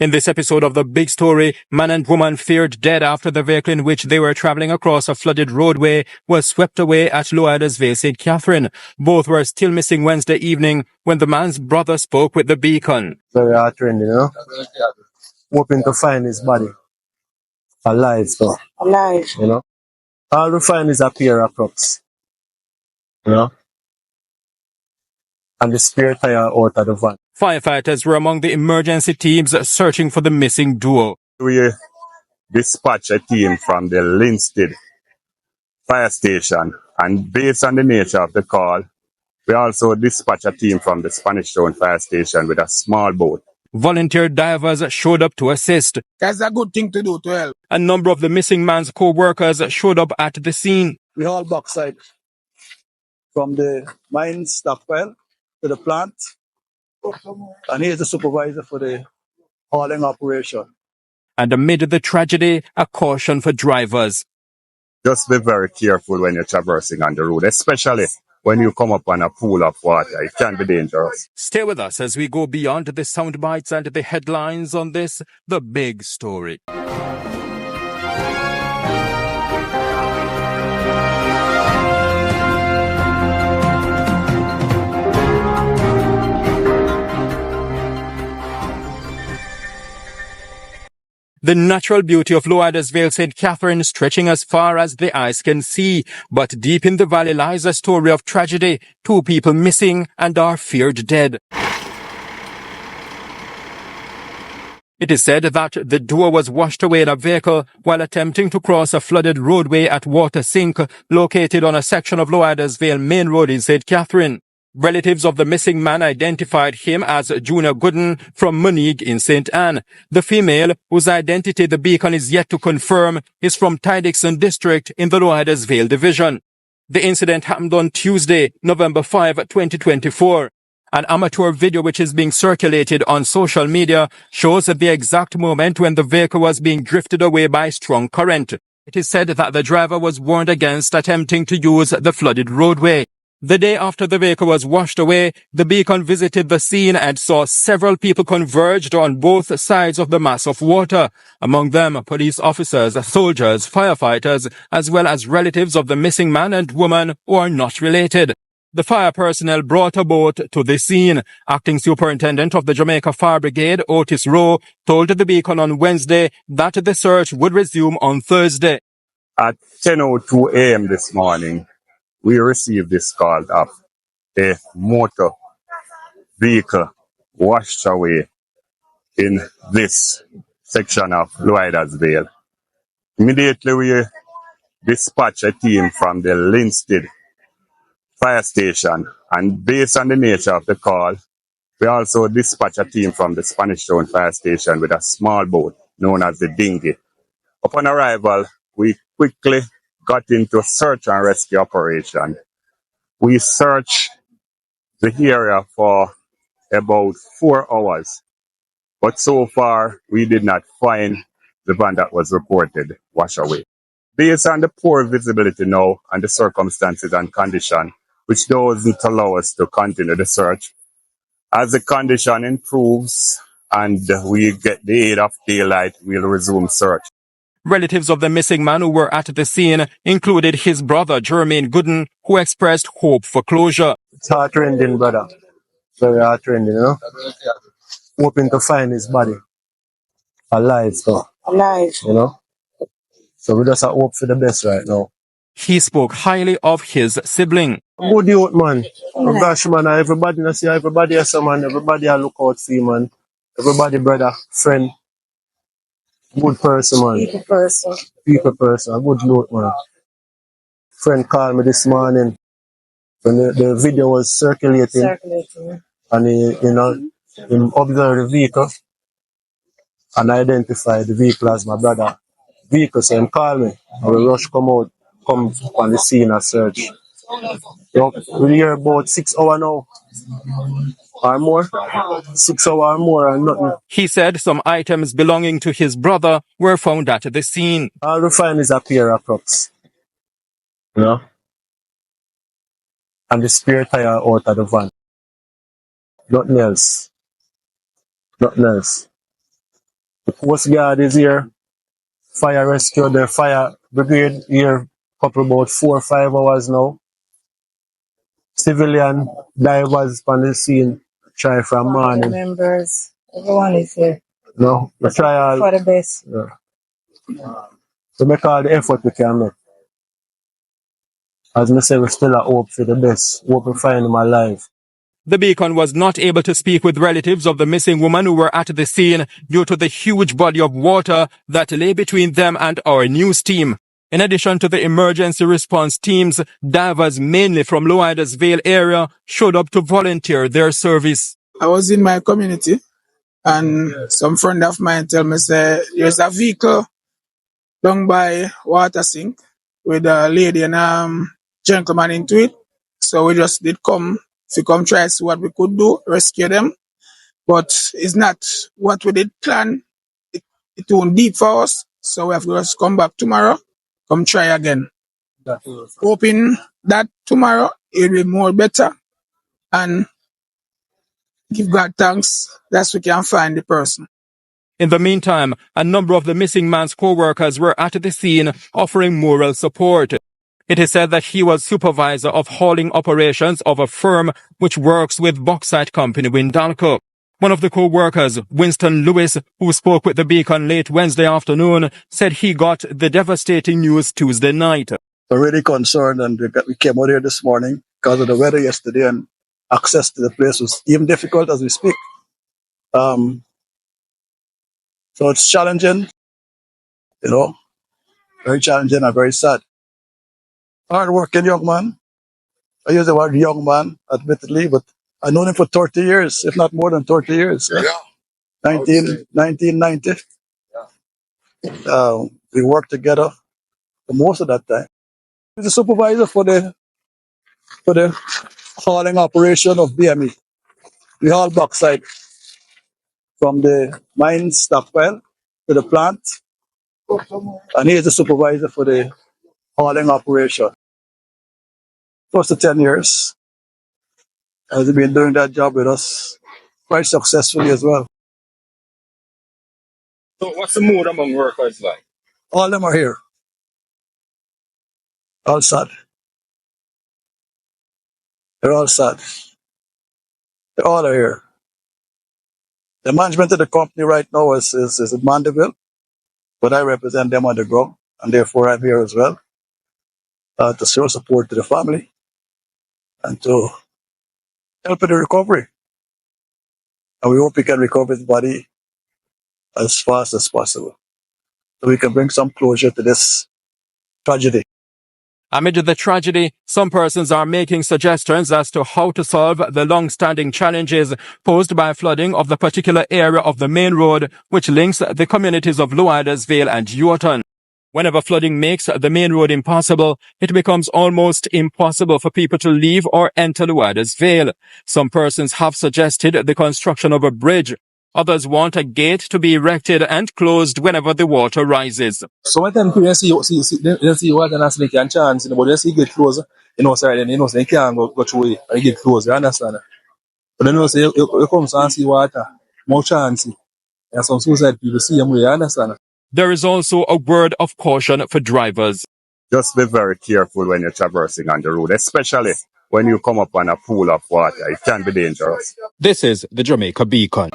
In this episode of The Big Story, man and woman feared dead after the vehicle in which they were traveling across a flooded roadway was swept away at Loyaldersville, St. Catherine. Both were still missing Wednesday evening when the man's brother spoke with the Beacon. Very hard trend, hoping to find his body alive, so. Alive. All we find is a pair of crocs, and the spare tire out of the van. Firefighters were among the emergency teams searching for the missing duo. We dispatch a team from the Linstead fire station, and based on the nature of the call, we also dispatch a team from the Spanish Town fire station with a small boat. Volunteer divers showed up to assist. That's a good thing to do to help. A number of the missing man's co-workers showed up at the scene. We haul bauxite from the mine stockpile to the plant, and he's the supervisor for the hauling operation. And amid the tragedy, a caution for drivers. Just be very careful when you're traversing on the road, especially when you come up on a pool of water. It can be dangerous. Stay with us as we go beyond the sound bites and the headlines on this, The Big Story. The natural beauty of Loyaldersville, St. Catherine, stretching as far as the eyes can see. But deep in the valley lies a story of tragedy. 2 people missing and are feared dead. It is said that the duo was washed away in a vehicle while attempting to cross a flooded roadway at Water Sink, located on a section of Loyaldersville Main Road in St. Catherine. Relatives of the missing man identified him as Juna Gooden from Monique in St. Anne. The female, whose identity the Beacon is yet to confirm, is from Tidixon District in the Loyaldersville Division. The incident happened on Tuesday, November 5, 2024. An amateur video which is being circulated on social media shows the exact moment when the vehicle was being drifted away by strong current. It is said that the driver was warned against attempting to use the flooded roadway. The day after the vehicle was washed away, the Beacon visited the scene and saw several people converged on both sides of the mass of water. Among them, police officers, soldiers, firefighters, as well as relatives of the missing man and woman who are not related. The fire personnel brought a boat to the scene. Acting Superintendent of the Jamaica Fire Brigade, Otis Rowe, told the Beacon on Wednesday that the search would resume on Thursday. At 10:02 a.m. this morning, we received this call of a motor vehicle washed away in this section of Loyaldersville. Immediately, we dispatched a team from the Linstead fire station, and based on the nature of the call, we also dispatched a team from the Spanish Town fire station with a small boat known as the dinghy. Upon arrival, we quickly got into a search and rescue operation. We searched the area for about 4 hours, but so far we did not find the van that was reported washed away. Based on the poor visibility now and the circumstances and condition, which doesn't allow us to continue the search, as the condition improves and we get the aid of daylight, we'll resume search. Relatives of the missing man who were at the scene included his brother, Jermaine Gooden, who expressed hope for closure. It's hard trending, brother. Very hard trending, hoping to find his body alive, so. Alive. So we just hope for the best right now. He spoke highly of his sibling. Good youth, man. Oh gosh, man, everybody see everybody has man, everybody I look out for you, man. Everybody brother, friend. Good person, man. People person. A good youth, man. Friend called me this morning when the video was circulating. And he observed the vehicle and identified the vehicle as my brother. Vehicle, so he called me. And we rush come on the scene and search. We're here about 6 hours now. Or more. 6 hours or more and nothing. He said some items belonging to his brother were found at the scene. All we find is a pair of crocs. And the spare tire out of the van. Nothing else. Coast Guard is here. Fire rescue, the fire brigade here, couple about 4 or 5 hours now. Civilian divers on the scene, try from morning. Members, everyone is here. No, we try all. For the best. Yeah. So make all the effort we can make. As I say, we still have hope for the best. Hope we find him alive. The Beacon was not able to speak with relatives of the missing woman who were at the scene due to the huge body of water that lay between them and our news team. In addition to the emergency response teams, divers mainly from Loidas Vale area showed up to volunteer their service. I was in my community and some friend of mine tell me say there's a vehicle down by water sink with a lady and gentleman into it. So we just did come to come try to see what we could do, rescue them. But it's not what we did plan. It won't deep for us. So we have to just come back tomorrow, come try again. Hoping that tomorrow it will be more better and give God thanks that we can find the person. In the meantime, a number of the missing man's co-workers were at the scene offering moral support. It is said that he was supervisor of hauling operations of a firm which works with bauxite company Windalco. One of the co-workers, Winston Lewis, who spoke with the Beacon late Wednesday afternoon, said he got the devastating news Tuesday night. We're really concerned, and we came out here this morning because of the weather yesterday, and access to the place was even difficult as we speak. So it's challenging, very challenging and very sad. Hard-working young man. I use the word young man, admittedly, but I've known him for 30 years, if not more than 30 years. Yeah. 1990. We worked together for most of that time. He's a supervisor for the hauling operation of BME. We haul bauxite from the mine stockpile to the plant, and he is the supervisor for the hauling operation. Close to 10 years. Has been doing that job with us quite successfully as well. So what's the mood among workers like? All of them are here. All sad. They're all sad. They all are here. The management of the company right now is at Mandeville, but I represent them on the ground, and therefore I'm here as well to show support to the family and to help in the recovery. And we hope we can recover his body as fast as possible, so we can bring some closure to this tragedy. Amid the tragedy, some persons are making suggestions as to how to solve the long-standing challenges posed by flooding of the particular area of the main road which links the communities of Loidas Vale and Yorton. Whenever flooding makes the main road impassable, it becomes almost impossible for people to leave or enter Loidas Vale. Some persons have suggested the construction of a bridge. Others want a gate to be erected and closed whenever the water rises. So when time you see water and they can chance, but you see get close, sorry, then so they can't go through it and get close, you understand? But then say you come and see water, more chance. And some suicide people see them, you understand? There is also a word of caution for drivers. Just be very careful when you're traversing on the road, especially when you come up on a pool of water. It can be dangerous. This is the Jamaica Beacon.